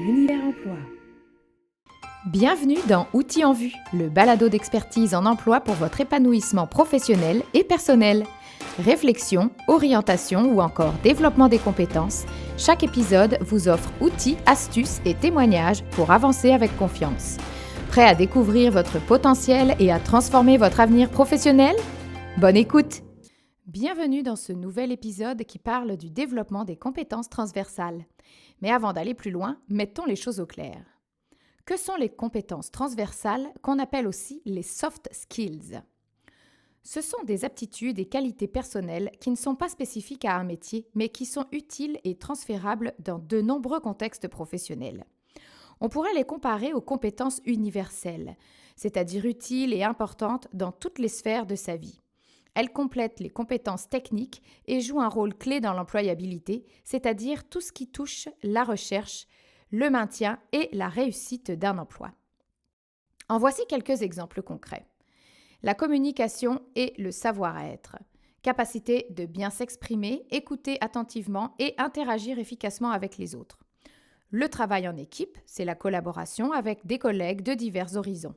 l'univers emploi. Bienvenue dans Outils en vue, le balado d'expertise en emploi pour votre épanouissement professionnel et personnel. Réflexion, orientation ou encore développement des compétences, chaque épisode vous offre outils, astuces et témoignages pour avancer avec confiance. Prêt à découvrir votre potentiel et à transformer votre avenir professionnel? Bonne écoute! Bienvenue dans ce nouvel épisode qui parle du développement des compétences transversales. Mais avant d'aller plus loin, mettons les choses au clair. Que sont les compétences transversales qu'on appelle aussi les soft skills? Ce sont des aptitudes et qualités personnelles qui ne sont pas spécifiques à un métier, mais qui sont utiles et transférables dans de nombreux contextes professionnels. On pourrait les comparer aux compétences universelles, c'est-à-dire utiles et importantes dans toutes les sphères de sa vie. Elles complètent les compétences techniques et jouent un rôle clé dans l'employabilité, c'est-à-dire tout ce qui touche la recherche, le maintien et la réussite d'un emploi. En voici quelques exemples concrets. La communication et le savoir-être. Capacité de bien s'exprimer, écouter attentivement et interagir efficacement avec les autres. Le travail en équipe, c'est la collaboration avec des collègues de divers horizons.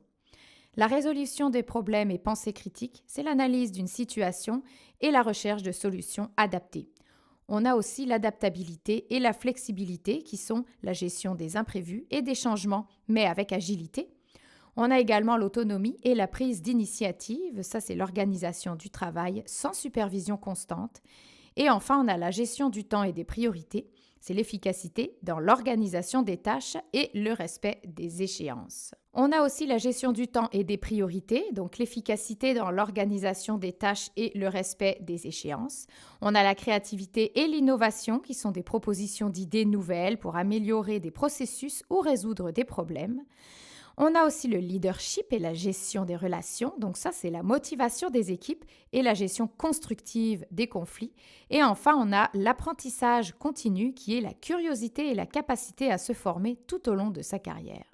La résolution des problèmes et pensée critique, c'est l'analyse d'une situation et la recherche de solutions adaptées. On a aussi l'adaptabilité et la flexibilité qui sont la gestion des imprévus et des changements, mais avec agilité. On a également l'autonomie et la prise d'initiative, ça c'est l'organisation du travail sans supervision constante. Et enfin, on a la gestion du temps et des priorités, c'est l'efficacité dans l'organisation des tâches et le respect des échéances. On a aussi la gestion du temps et des priorités, donc l'efficacité dans l'organisation des tâches et le respect des échéances. On a la créativité et l'innovation qui sont des propositions d'idées nouvelles pour améliorer des processus ou résoudre des problèmes. On a aussi le leadership et la gestion des relations, donc ça c'est la motivation des équipes et la gestion constructive des conflits. Et enfin on a l'apprentissage continu qui est la curiosité et la capacité à se former tout au long de sa carrière.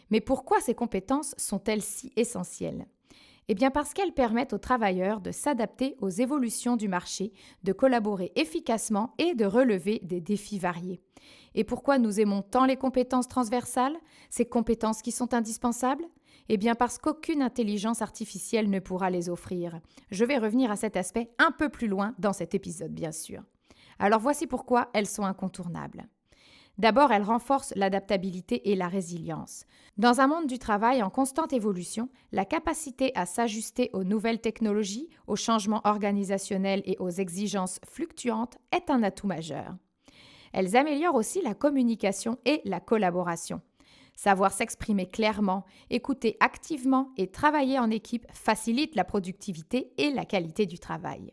Mais pourquoi ces compétences sont-elles si essentielles? Eh bien parce qu'elles permettent aux travailleurs de s'adapter aux évolutions du marché, de collaborer efficacement et de relever des défis variés. Et pourquoi nous aimons tant les compétences transversales, ces compétences qui sont indispensables? Eh bien parce qu'aucune intelligence artificielle ne pourra les offrir. Je vais revenir à cet aspect un peu plus loin dans cet épisode, bien sûr. Alors voici pourquoi elles sont incontournables. D'abord, elles renforcent l'adaptabilité et la résilience. Dans un monde du travail en constante évolution, la capacité à s'ajuster aux nouvelles technologies, aux changements organisationnels et aux exigences fluctuantes est un atout majeur. Elles améliorent aussi la communication et la collaboration. Savoir s'exprimer clairement, écouter activement et travailler en équipe facilite la productivité et la qualité du travail.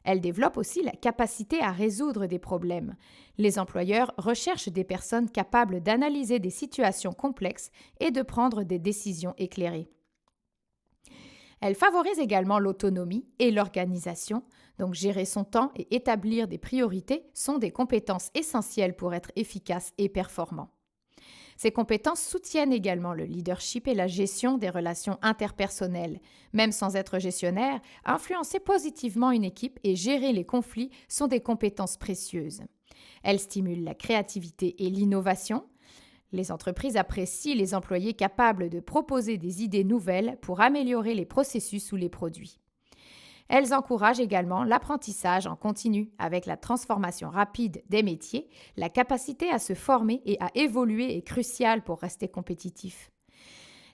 Elles développent aussi la capacité à résoudre des problèmes. Les employeurs recherchent des personnes capables d'analyser des situations complexes et de prendre des décisions éclairées. Elles favorisent également l'autonomie et l'organisation, donc gérer son temps et établir des priorités sont des compétences essentielles pour être efficace et performant. Ces compétences soutiennent également le leadership et la gestion des relations interpersonnelles. Même sans être gestionnaire, influencer positivement une équipe et gérer les conflits sont des compétences précieuses. Elles stimulent la créativité et l'innovation. Les entreprises apprécient les employés capables de proposer des idées nouvelles pour améliorer les processus ou les produits. Elles encouragent également l'apprentissage en continu avec la transformation rapide des métiers. La capacité à se former et à évoluer est cruciale pour rester compétitif.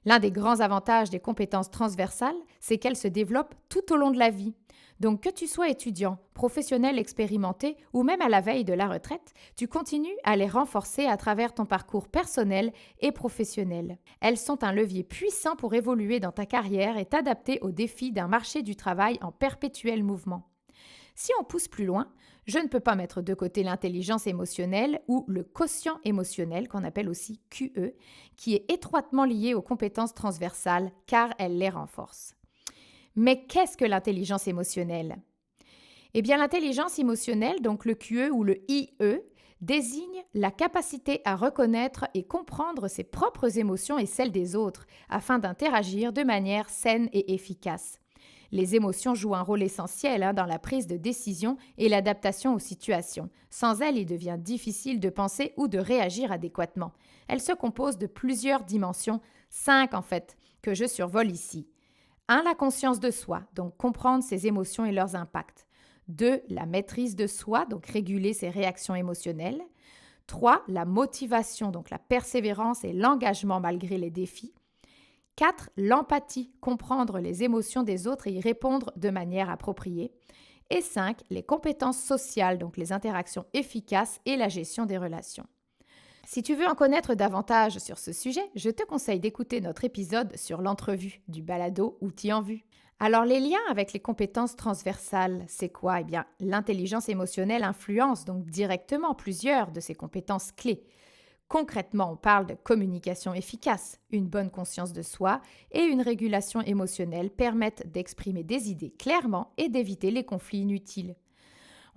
L'un des grands avantages des compétences transversales, c'est qu'elles se développent tout au long de la vie. Donc que tu sois étudiant, professionnel expérimenté ou même à la veille de la retraite, tu continues à les renforcer à travers ton parcours personnel et professionnel. Elles sont un levier puissant pour évoluer dans ta carrière et t'adapter aux défis d'un marché du travail en perpétuel mouvement. Si on pousse plus loin, je ne peux pas mettre de côté l'intelligence émotionnelle ou le quotient émotionnel, qu'on appelle aussi QE, qui est étroitement lié aux compétences transversales car elle les renforce. Mais qu'est-ce que l'intelligence émotionnelle? Eh bien, l'intelligence émotionnelle, donc le QE ou le IE, désigne la capacité à reconnaître et comprendre ses propres émotions et celles des autres afin d'interagir de manière saine et efficace. Les émotions jouent un rôle essentiel dans la prise de décision et l'adaptation aux situations. Sans elles, il devient difficile de penser ou de réagir adéquatement. Elles se composent de plusieurs dimensions, 5 en fait, que je survole ici. 1. La conscience de soi, donc comprendre ses émotions et leurs impacts. 2. La maîtrise de soi, donc réguler ses réactions émotionnelles. 3. La motivation, donc la persévérance et l'engagement malgré les défis. 4. L'empathie, comprendre les émotions des autres et y répondre de manière appropriée. Et 5. Les compétences sociales, donc les interactions efficaces et la gestion des relations. Si tu veux en connaître davantage sur ce sujet, je te conseille d'écouter notre épisode sur l'entrevue du balado Outils en vue. Alors les liens avec les compétences transversales, c'est quoi? Eh bien, l'intelligence émotionnelle influence donc directement plusieurs de ces compétences clés. Concrètement, on parle de communication efficace, une bonne conscience de soi et une régulation émotionnelle permettent d'exprimer des idées clairement et d'éviter les conflits inutiles.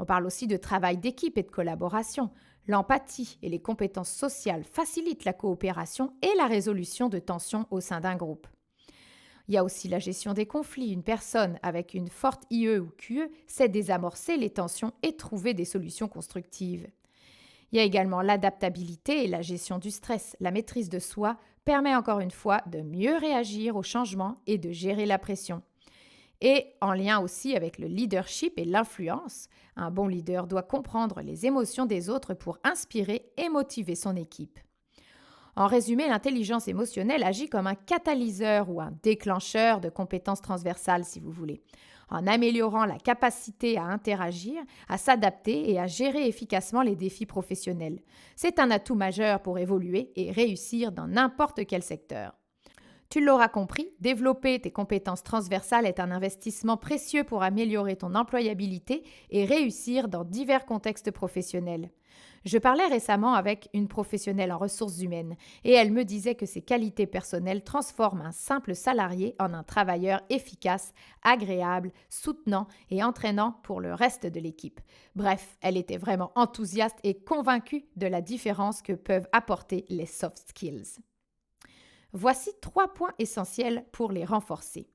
On parle aussi de travail d'équipe et de collaboration. L'empathie et les compétences sociales facilitent la coopération et la résolution de tensions au sein d'un groupe. Il y a aussi la gestion des conflits. Une personne avec une forte IE ou QE sait désamorcer les tensions et trouver des solutions constructives. Il y a également l'adaptabilité et la gestion du stress. La maîtrise de soi permet encore une fois de mieux réagir aux changements et de gérer la pression. Et en lien aussi avec le leadership et l'influence, un bon leader doit comprendre les émotions des autres pour inspirer et motiver son équipe. En résumé, l'intelligence émotionnelle agit comme un catalyseur ou un déclencheur de compétences transversales, si vous voulez, en améliorant la capacité à interagir, à s'adapter et à gérer efficacement les défis professionnels. C'est un atout majeur pour évoluer et réussir dans n'importe quel secteur. Tu l'auras compris, développer tes compétences transversales est un investissement précieux pour améliorer ton employabilité et réussir dans divers contextes professionnels. Je parlais récemment avec une professionnelle en ressources humaines et elle me disait que ses qualités personnelles transforment un simple salarié en un travailleur efficace, agréable, soutenant et entraînant pour le reste de l'équipe. Bref, elle était vraiment enthousiaste et convaincue de la différence que peuvent apporter les soft skills. Voici 3 points essentiels pour les renforcer.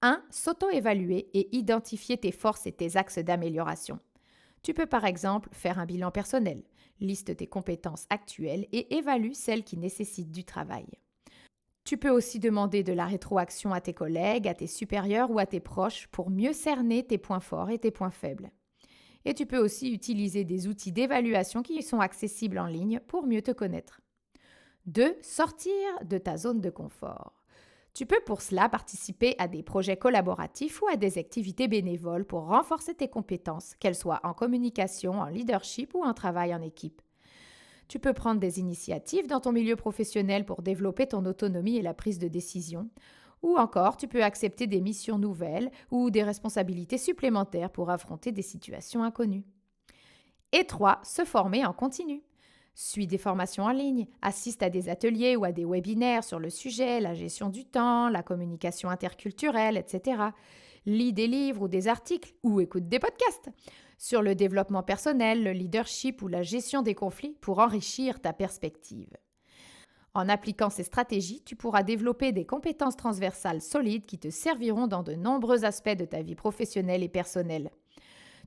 1. S'auto-évaluer et identifier tes forces et tes axes d'amélioration. Tu peux par exemple faire un bilan personnel, liste tes compétences actuelles et évalue celles qui nécessitent du travail. Tu peux aussi demander de la rétroaction à tes collègues, à tes supérieurs ou à tes proches pour mieux cerner tes points forts et tes points faibles. Et tu peux aussi utiliser des outils d'évaluation qui sont accessibles en ligne pour mieux te connaître. 2. Sortir de ta zone de confort. Tu peux pour cela participer à des projets collaboratifs ou à des activités bénévoles pour renforcer tes compétences, qu'elles soient en communication, en leadership ou en travail en équipe. Tu peux prendre des initiatives dans ton milieu professionnel pour développer ton autonomie et la prise de décision. Ou encore, tu peux accepter des missions nouvelles ou des responsabilités supplémentaires pour affronter des situations inconnues. Et 3. Se former en continu. Suis des formations en ligne, assiste à des ateliers ou à des webinaires sur le sujet, la gestion du temps, la communication interculturelle, etc. Lis des livres ou des articles ou écoute des podcasts sur le développement personnel, le leadership ou la gestion des conflits pour enrichir ta perspective. En appliquant ces stratégies, tu pourras développer des compétences transversales solides qui te serviront dans de nombreux aspects de ta vie professionnelle et personnelle.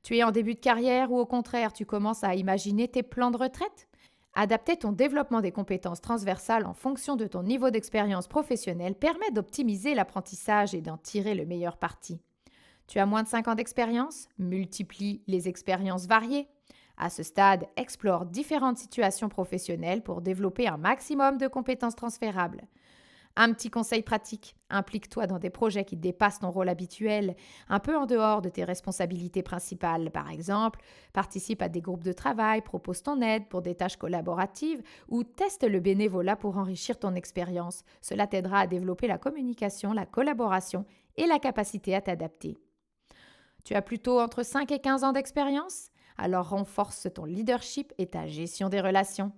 Tu es en début de carrière ou au contraire, tu commences à imaginer tes plans de retraite ? Adapter ton développement des compétences transversales en fonction de ton niveau d'expérience professionnelle permet d'optimiser l'apprentissage et d'en tirer le meilleur parti. Tu as moins de 5 ans d'expérience? Multiplie les expériences variées. À ce stade, explore différentes situations professionnelles pour développer un maximum de compétences transférables. Un petit conseil pratique, implique-toi dans des projets qui dépassent ton rôle habituel, un peu en dehors de tes responsabilités principales. Par exemple, participe à des groupes de travail, propose ton aide pour des tâches collaboratives ou teste le bénévolat pour enrichir ton expérience. Cela t'aidera à développer la communication, la collaboration et la capacité à t'adapter. Tu as plutôt entre 5 et 15 ans d'expérience? Alors renforce ton leadership et ta gestion des relations.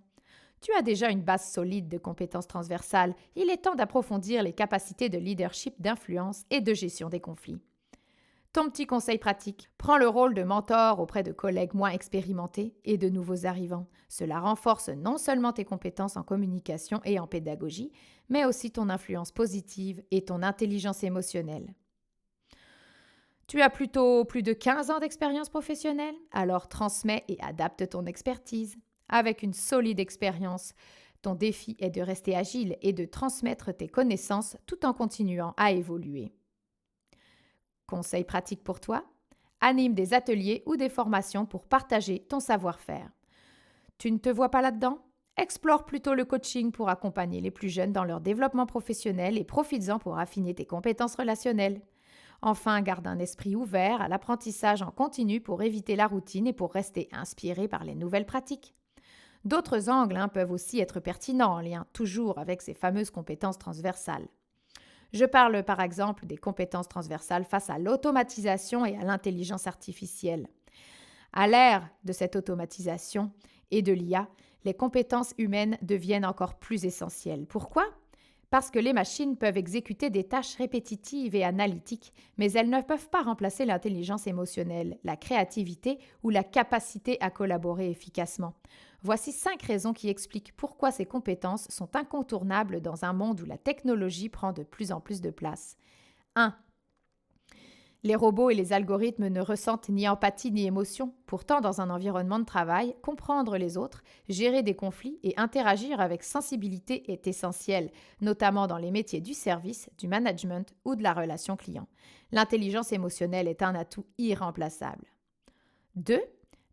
Tu as déjà une base solide de compétences transversales. Il est temps d'approfondir les capacités de leadership, d'influence et de gestion des conflits. Ton petit conseil pratique, prends le rôle de mentor auprès de collègues moins expérimentés et de nouveaux arrivants. Cela renforce non seulement tes compétences en communication et en pédagogie, mais aussi ton influence positive et ton intelligence émotionnelle. Tu as plutôt plus de 15 ans d'expérience professionnelle? Alors transmets et adapte ton expertise. Avec une solide expérience, ton défi est de rester agile et de transmettre tes connaissances tout en continuant à évoluer. Conseil pratique pour toi? Anime des ateliers ou des formations pour partager ton savoir-faire. Tu ne te vois pas là-dedans? Explore plutôt le coaching pour accompagner les plus jeunes dans leur développement professionnel et profites-en pour affiner tes compétences relationnelles. Enfin, garde un esprit ouvert à l'apprentissage en continu pour éviter la routine et pour rester inspiré par les nouvelles pratiques. D'autres angles peuvent aussi être pertinents en lien toujours avec ces fameuses compétences transversales. Je parle par exemple des compétences transversales face à l'automatisation et à l'intelligence artificielle. À l'ère de cette automatisation et de l'IA, les compétences humaines deviennent encore plus essentielles. Pourquoi? Parce que les machines peuvent exécuter des tâches répétitives et analytiques, mais elles ne peuvent pas remplacer l'intelligence émotionnelle, la créativité ou la capacité à collaborer efficacement. Voici 5 raisons qui expliquent pourquoi ces compétences sont incontournables dans un monde où la technologie prend de plus en plus de place. 1. Les robots et les algorithmes ne ressentent ni empathie ni émotion. Pourtant, dans un environnement de travail, comprendre les autres, gérer des conflits et interagir avec sensibilité est essentiel, notamment dans les métiers du service, du management ou de la relation client. L'intelligence émotionnelle est un atout irremplaçable. 2.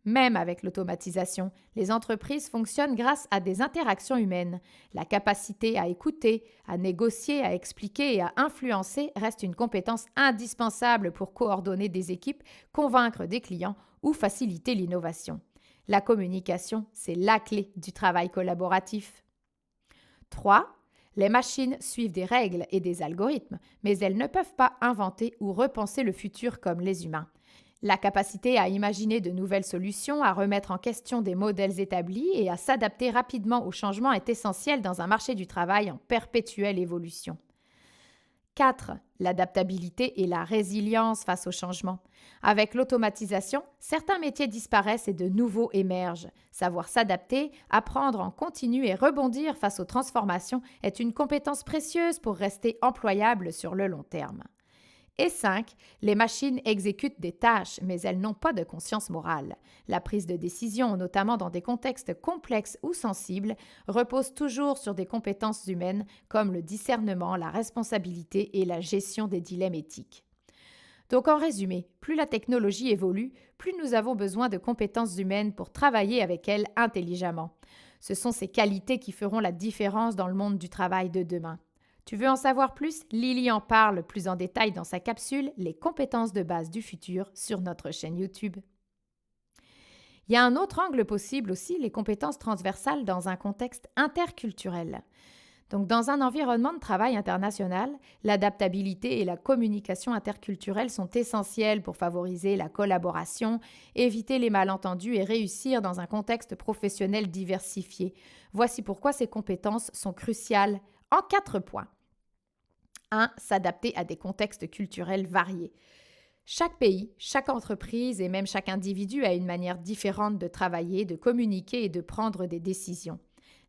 Même avec l'automatisation, les entreprises fonctionnent grâce à des interactions humaines. La capacité à écouter, à négocier, à expliquer et à influencer reste une compétence indispensable pour coordonner des équipes, convaincre des clients ou faciliter l'innovation. La communication, c'est la clé du travail collaboratif. 3. Les machines suivent des règles et des algorithmes, mais elles ne peuvent pas inventer ou repenser le futur comme les humains. La capacité à imaginer de nouvelles solutions, à remettre en question des modèles établis et à s'adapter rapidement aux changements est essentielle dans un marché du travail en perpétuelle évolution. 4. L'adaptabilité et la résilience face au changement. Avec l'automatisation, certains métiers disparaissent et de nouveaux émergent. Savoir s'adapter, apprendre en continu et rebondir face aux transformations est une compétence précieuse pour rester employable sur le long terme. Et 5. Les machines exécutent des tâches, mais elles n'ont pas de conscience morale. La prise de décision, notamment dans des contextes complexes ou sensibles, repose toujours sur des compétences humaines comme le discernement, la responsabilité et la gestion des dilemmes éthiques. Donc en résumé, plus la technologie évolue, plus nous avons besoin de compétences humaines pour travailler avec elle intelligemment. Ce sont ces qualités qui feront la différence dans le monde du travail de demain. Tu veux en savoir plus? Lily en parle plus en détail dans sa capsule Les compétences de base du futur sur notre chaîne YouTube. Il y a un autre angle possible aussi, les compétences transversales dans un contexte interculturel. Donc, dans un environnement de travail international, l'adaptabilité et la communication interculturelle sont essentielles pour favoriser la collaboration, éviter les malentendus et réussir dans un contexte professionnel diversifié. Voici pourquoi ces compétences sont cruciales en 4 points. 1. S'adapter à des contextes culturels variés. Chaque pays, chaque entreprise et même chaque individu a une manière différente de travailler, de communiquer et de prendre des décisions.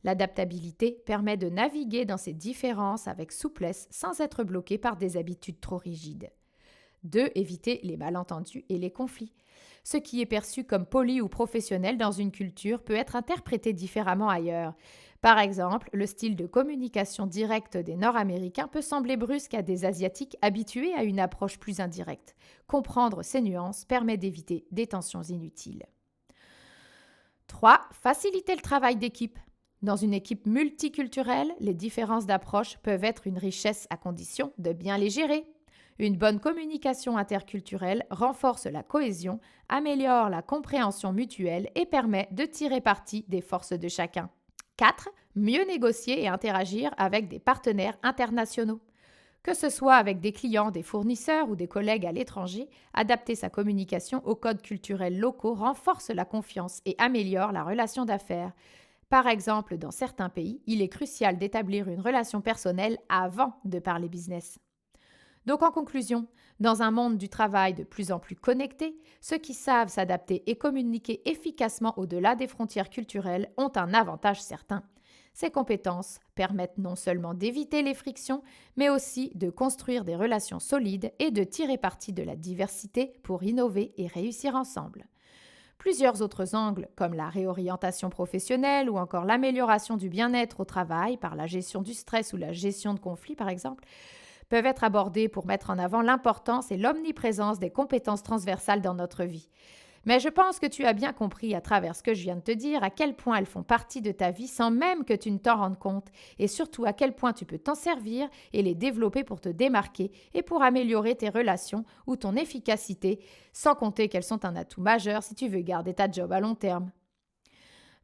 L'adaptabilité permet de naviguer dans ces différences avec souplesse sans être bloqué par des habitudes trop rigides. 2. Éviter les malentendus et les conflits. Ce qui est perçu comme poli ou professionnel dans une culture peut être interprété différemment ailleurs. Par exemple, le style de communication directe des Nord-Américains peut sembler brusque à des Asiatiques habitués à une approche plus indirecte. Comprendre ces nuances permet d'éviter des tensions inutiles. 3. Faciliter le travail d'équipe. Dans une équipe multiculturelle, les différences d'approche peuvent être une richesse à condition de bien les gérer. Une bonne communication interculturelle renforce la cohésion, améliore la compréhension mutuelle et permet de tirer parti des forces de chacun. 4. Mieux négocier et interagir avec des partenaires internationaux. Que ce soit avec des clients, des fournisseurs ou des collègues à l'étranger, adapter sa communication aux codes culturels locaux renforce la confiance et améliore la relation d'affaires. Par exemple, dans certains pays, il est crucial d'établir une relation personnelle avant de parler business. Donc en conclusion, dans un monde du travail de plus en plus connecté, ceux qui savent s'adapter et communiquer efficacement au-delà des frontières culturelles ont un avantage certain. Ces compétences permettent non seulement d'éviter les frictions, mais aussi de construire des relations solides et de tirer parti de la diversité pour innover et réussir ensemble. Plusieurs autres angles, comme la réorientation professionnelle ou encore l'amélioration du bien-être au travail par la gestion du stress ou la gestion de conflits par exemple, peuvent être abordés pour mettre en avant l'importance et l'omniprésence des compétences transversales dans notre vie. Mais je pense que tu as bien compris à travers ce que je viens de te dire à quel point elles font partie de ta vie sans même que tu ne t'en rendes compte et surtout à quel point tu peux t'en servir et les développer pour te démarquer et pour améliorer tes relations ou ton efficacité, sans compter qu'elles sont un atout majeur si tu veux garder ta job à long terme.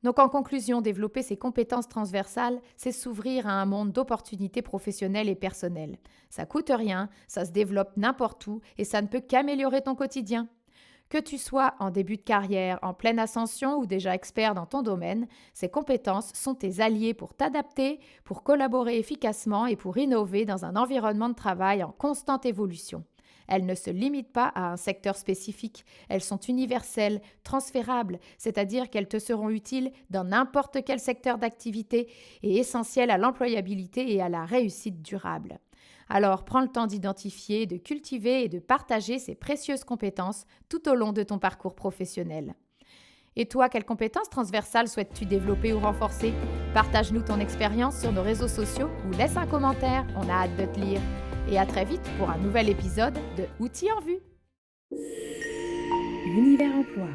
Donc en conclusion, développer ces compétences transversales, c'est s'ouvrir à un monde d'opportunités professionnelles et personnelles. Ça coûte rien, ça se développe n'importe où et ça ne peut qu'améliorer ton quotidien. Que tu sois en début de carrière, en pleine ascension ou déjà expert dans ton domaine, ces compétences sont tes alliés pour t'adapter, pour collaborer efficacement et pour innover dans un environnement de travail en constante évolution. Elles ne se limitent pas à un secteur spécifique, elles sont universelles, transférables, c'est-à-dire qu'elles te seront utiles dans n'importe quel secteur d'activité et essentielles à l'employabilité et à la réussite durable. Alors, prends le temps d'identifier, de cultiver et de partager ces précieuses compétences tout au long de ton parcours professionnel. Et toi, quelles compétences transversales souhaites-tu développer ou renforcer? Partage-nous ton expérience sur nos réseaux sociaux ou laisse un commentaire, on a hâte de te lire. Et à très vite pour un nouvel épisode de Outils en vue. L'univers emploi.